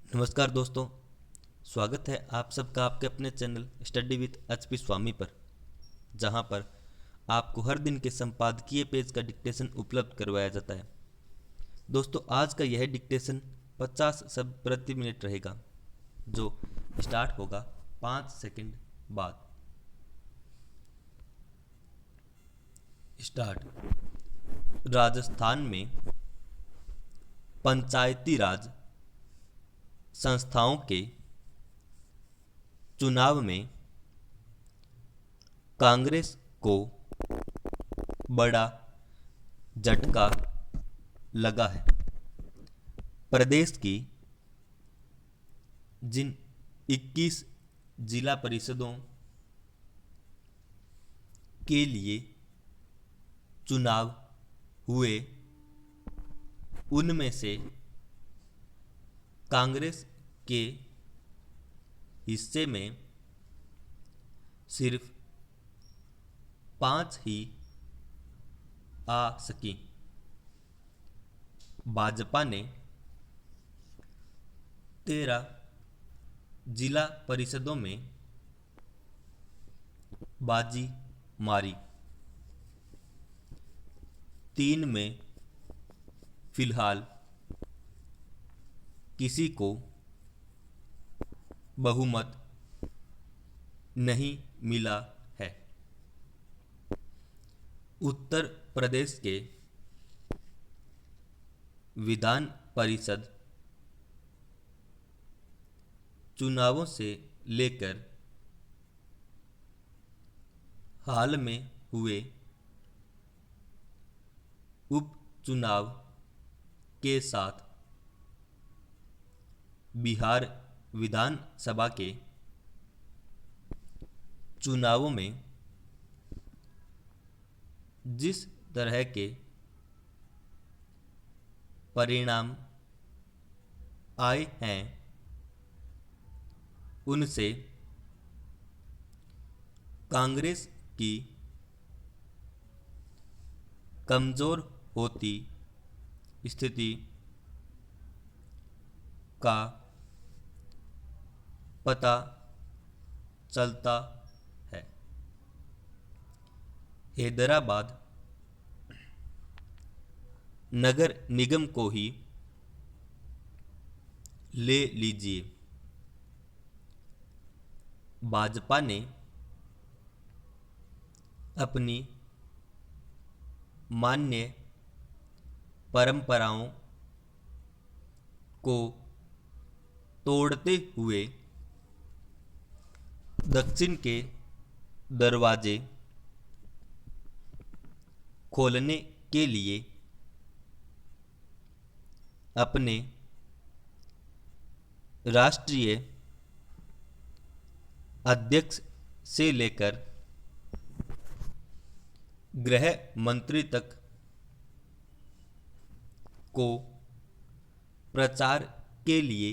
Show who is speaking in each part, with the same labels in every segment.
Speaker 1: नमस्कार दोस्तों। स्वागत है आप सबका आपके अपने चैनल स्टडी विद एचपी स्वामी पर, जहां पर आपको हर दिन के संपादकीय पेज का डिक्टेशन उपलब्ध करवाया जाता है। दोस्तों, आज का यह डिक्टेशन 50 शब्द प्रति मिनट रहेगा, जो स्टार्ट होगा 5 सेकंड बाद। स्टार्ट। राजस्थान में पंचायती राज संस्थाओं के चुनाव में कांग्रेस को बड़ा झटका लगा है। प्रदेश की जिन 21 जिला परिषदों के लिए चुनाव हुए, उनमें से कांग्रेस के हिस्से में सिर्फ 5 ही आ सकी। भाजपा ने 13 जिला परिषदों में बाजी मारी। 3 में फिलहाल किसी को बहुमत नहीं मिला है। उत्तर प्रदेश के विधान परिषद चुनावों से लेकर हाल में हुए उपचुनाव के साथ बिहार विधानसभा के चुनावों में जिस तरह के परिणाम आए हैं, उनसे कांग्रेस की कमजोर होती स्थिति का पता चलता है। हैदराबाद नगर निगम को ही ले लीजिए। भाजपा ने अपनी मान्य परंपराओं को तोड़ते हुए दक्षिण के दरवाजे खोलने के लिए अपने राष्ट्रीय अध्यक्ष से लेकर गृह मंत्री तक को प्रचार के लिए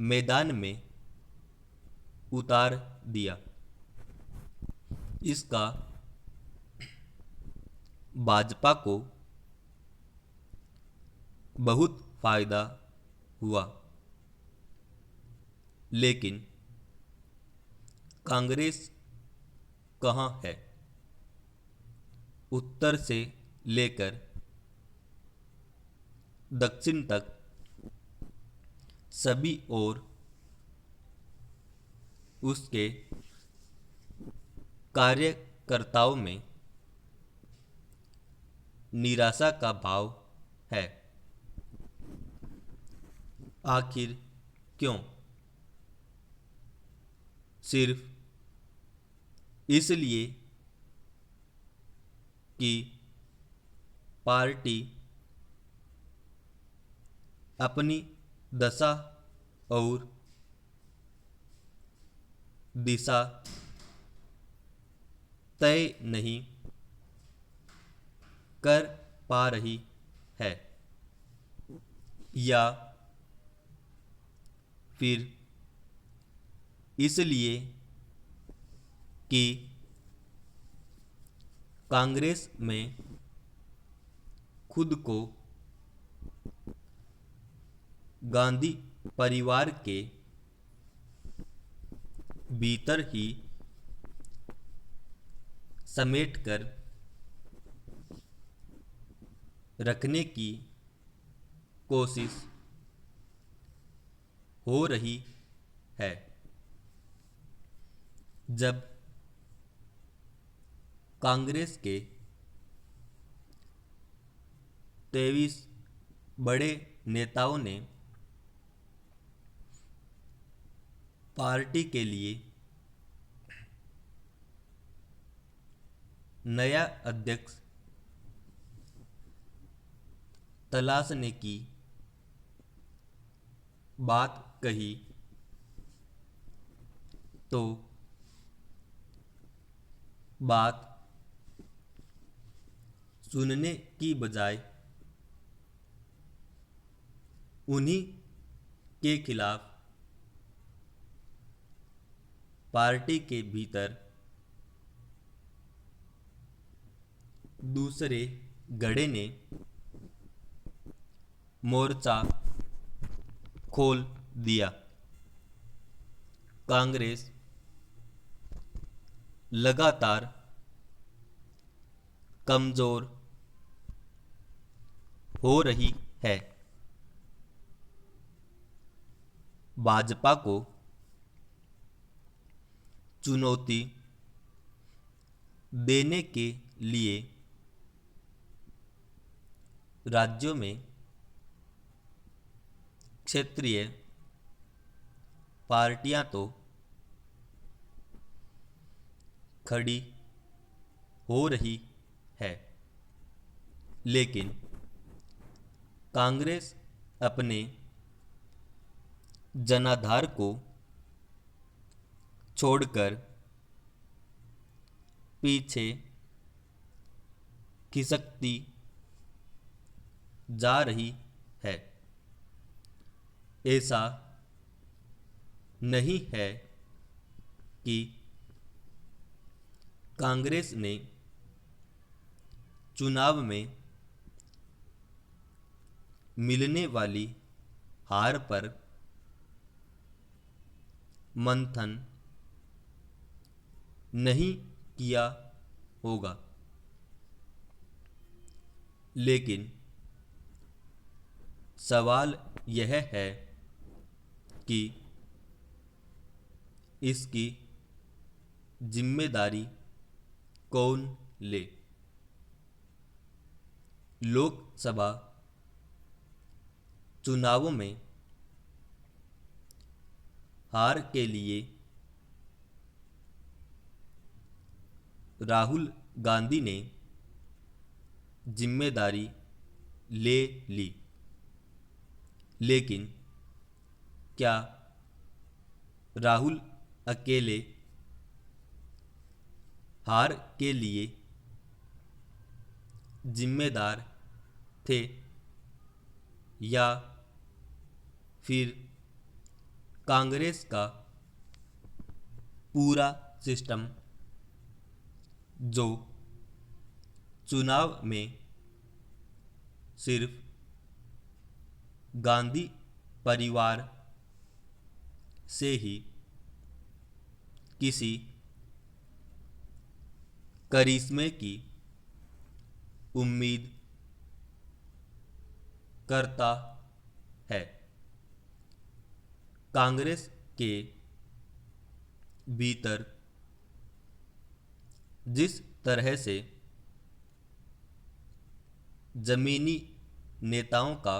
Speaker 1: मैदान में उतार दिया। इसका भाजपा को बहुत फायदा हुआ, लेकिन कांग्रेस कहाँ है? उत्तर से लेकर दक्षिण तक सभी ओर उसके कार्यकर्ताओं में निराशा का भाव है। आखिर क्यों? सिर्फ इसलिए कि पार्टी अपनी दशा और दिशा तय नहीं कर पा रही है, या फिर इसलिए कि कांग्रेस में खुद को गांधी परिवार के भीतर ही समेटकर रखने की कोशिश हो रही है। जब कांग्रेस के 23 बड़े नेताओं ने पार्टी के लिए नया अध्यक्ष तलाशने की बात कही तो बात सुनने की बजाय उन्हीं के खिलाफ पार्टी के भीतर दूसरे गड़े ने मोर्चा खोल दिया। कांग्रेस लगातार कमजोर हो रही है। भाजपा को चुनौती देने के लिए राज्यों में क्षेत्रीय पार्टियां तो खड़ी हो रही है, लेकिन कांग्रेस अपने जनाधार को छोड़कर पीछे खिसकती जा रही है। ऐसा नहीं है कि कांग्रेस ने चुनाव में मिलने वाली हार पर मंथन नहीं किया होगा, लेकिन सवाल यह है कि इसकी जिम्मेदारी कौन ले। लोकसभा चुनावों में हार के लिए राहुल गांधी ने जिम्मेदारी ले ली, लेकिन क्या राहुल अकेले हार के लिए जिम्मेदार थे या फिर कांग्रेस का पूरा सिस्टम, जो चुनाव में सिर्फ गांधी परिवार से ही किसी करिश्मे की उम्मीद करता है। कांग्रेस के भीतर जिस तरह से जमीनी नेताओं का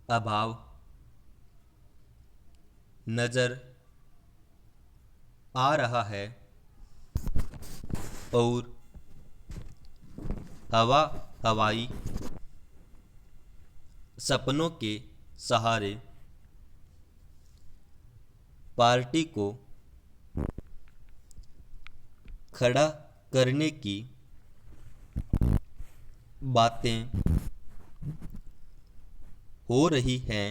Speaker 1: अभाव नजर आ रहा है और हवाई सपनों के सहारे पार्टी को खड़ा करने की बातें हो रही हैं,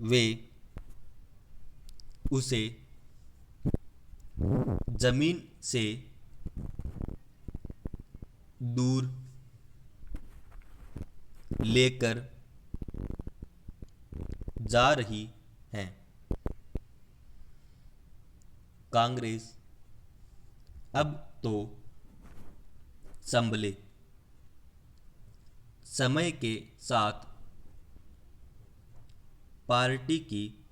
Speaker 1: वे उसे जमीन से दूर लेकर जा रही हैं। कांग्रेस अब तो संभले, समय के साथ पार्टी की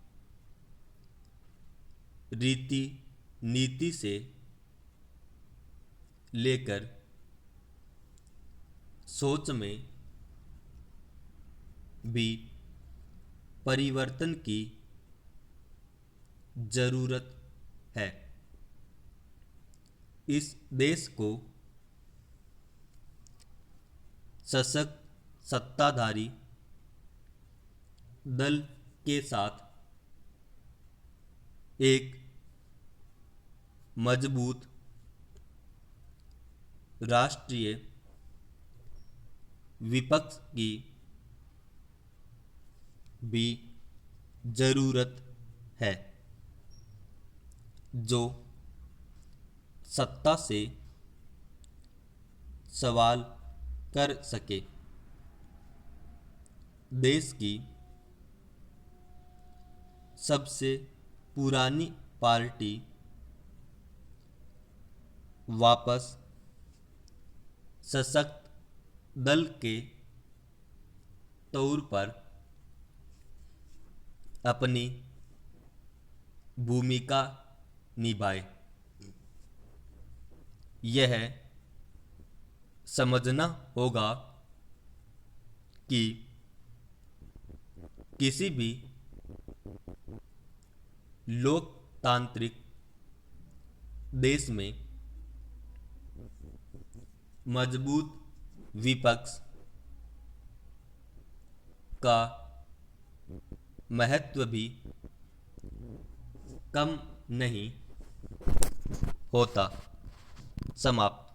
Speaker 1: रीति नीति से लेकर सोच में भी परिवर्तन की जरूरत है। इस देश को सशक्त सत्ताधारी दल के साथ एक मजबूत राष्ट्रीय विपक्ष की भी जरूरत है, जो सत्ता से सवाल कर सके। देश की सबसे पुरानी पार्टी वापस सशक्त दल के तौर पर अपनी भूमिका निभाए। यह समझना होगा कि किसी भी लोकतांत्रिक देश में मजबूत विपक्ष का महत्व भी कम नहीं होता। समाप्त।